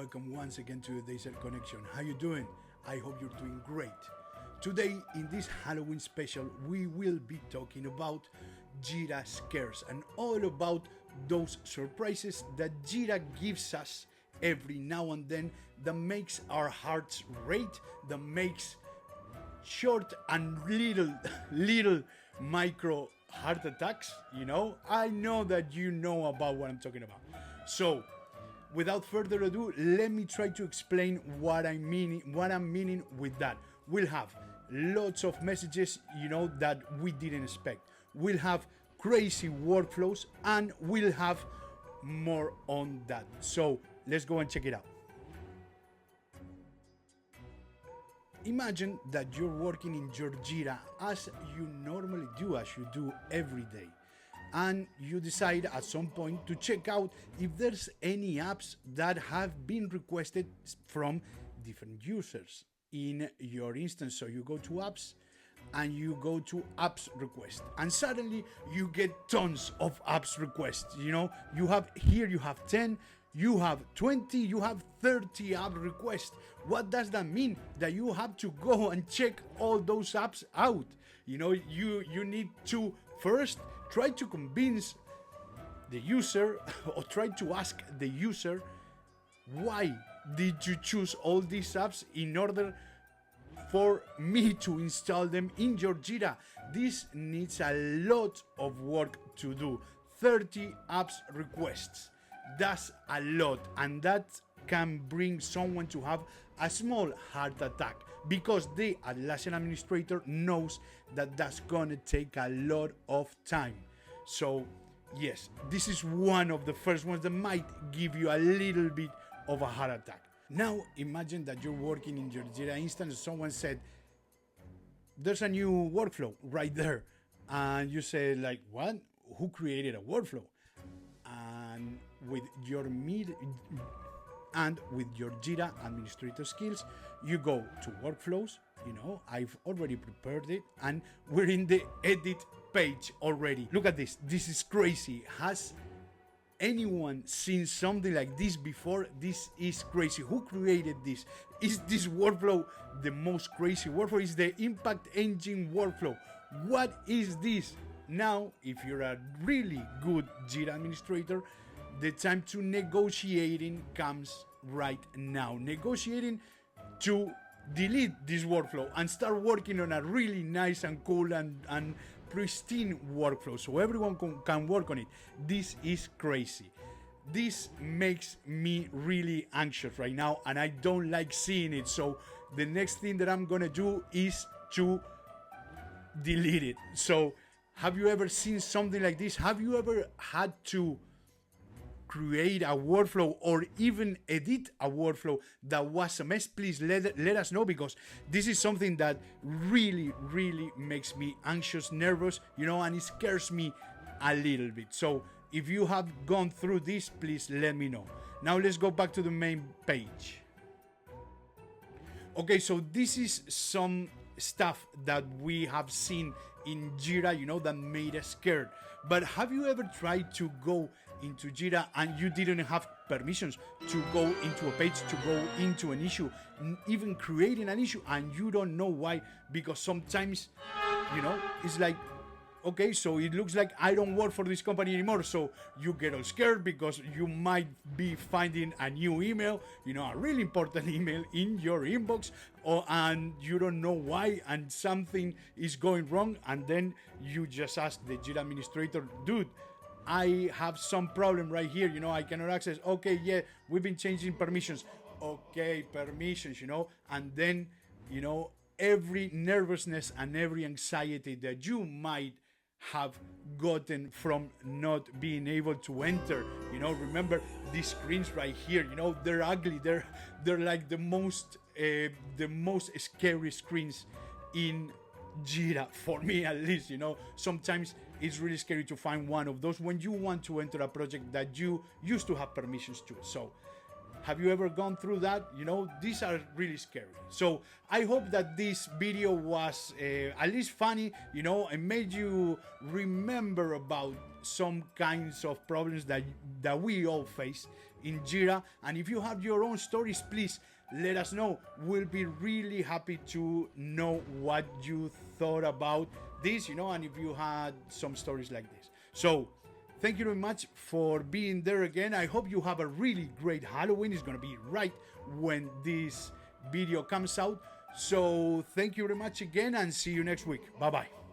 welcome once again to the Deiser Connection. How you doing? I hope you're doing great. Today, in this Halloween special, we will be talking about Jira scares and all about those surprises that Jira gives us every now and then that makes our hearts rate, that makes short and little micro heart attacks. I know that you know about what I'm talking about. So without further ado, let me try to explain what I'm meaning with that. We'll have lots of messages, that we didn't expect. We'll have crazy workflows and we'll have more on that. So let's go and check it out. Imagine that you're working in your Jira as you normally do, as you do every day. And you decide at some point to check out if there's any apps that have been requested from different users in your instance. So you go to apps and you go to apps request, and suddenly you get tons of apps requests. You have 10, you have 20, you have 30 app requests. What does that mean? That you have to go and check all those apps out. You need to first try to convince the user or try to ask the user, why did you choose all these apps in order for me to install them in your Jira? This needs a lot of work to do. 30 apps requests. That's a lot, and that can bring someone to have a small heart attack because the Atlassian administrator knows that that's gonna take a lot of time. So yes, this is one of the first ones that might give you a little bit of a heart attack. Now imagine that you're working in your Jira instance. Someone said, there's a new workflow right there. And you say, like, what? Who created a workflow? And with your Jira administrator skills, you go to workflows. I've already prepared it and we're in the edit page already. Look at this. This is crazy. Has anyone seen something like this before? This is crazy. Who created this? Is this workflow the most crazy workflow? Is the impact engine workflow? What is this? Now, if you're a really good Jira administrator, the time to negotiating comes right now. Negotiating to delete this workflow and start working on a really nice and cool and pristine workflow so everyone can work on it. This is crazy. This makes me really anxious right now and I don't like seeing it. So the next thing that I'm gonna do is to delete it. So have you ever seen something like this? Have you ever had to create a workflow or even edit a workflow that was a mess? Please let us know, because this is something that really makes me anxious, nervous, and it scares me a little bit. So if you have gone through this, please let me know. Now let's go back to the main page. Okay, so this is some stuff that we have seen in Jira, that made us scared. But have you ever tried to go into Jira and you didn't have permissions to go into a page, to go into an issue, even creating an issue, and you don't know why? Because sometimes, it's like, okay, so it looks like I don't work for this company anymore. So you get all scared because you might be finding a new email, a really important email in your inbox, and you don't know why, and something is going wrong. And then you just ask the Jira administrator, dude, I have some problem right here, I cannot access. Okay, yeah, we've been changing permissions. Okay, permissions, and then, every nervousness and every anxiety that you might have gotten from not being able to enter. Remember these screens right here, they're ugly. They're like the most scary screens in Jira, for me at least. Sometimes it's really scary to find one of those when you want to enter a project that you used to have permissions to. So have you ever gone through that? These are really scary. So I hope that this video was at least funny, and made you remember about some kinds of problems that we all face in Jira. And if you have your own stories, please let us know. We'll be really happy to know what you thought about this, and if you had some stories like this. So thank you very much for being there again. I hope you have a really great Halloween. It's going to be right when this video comes out. So thank you very much again, and see you next week. Bye-bye.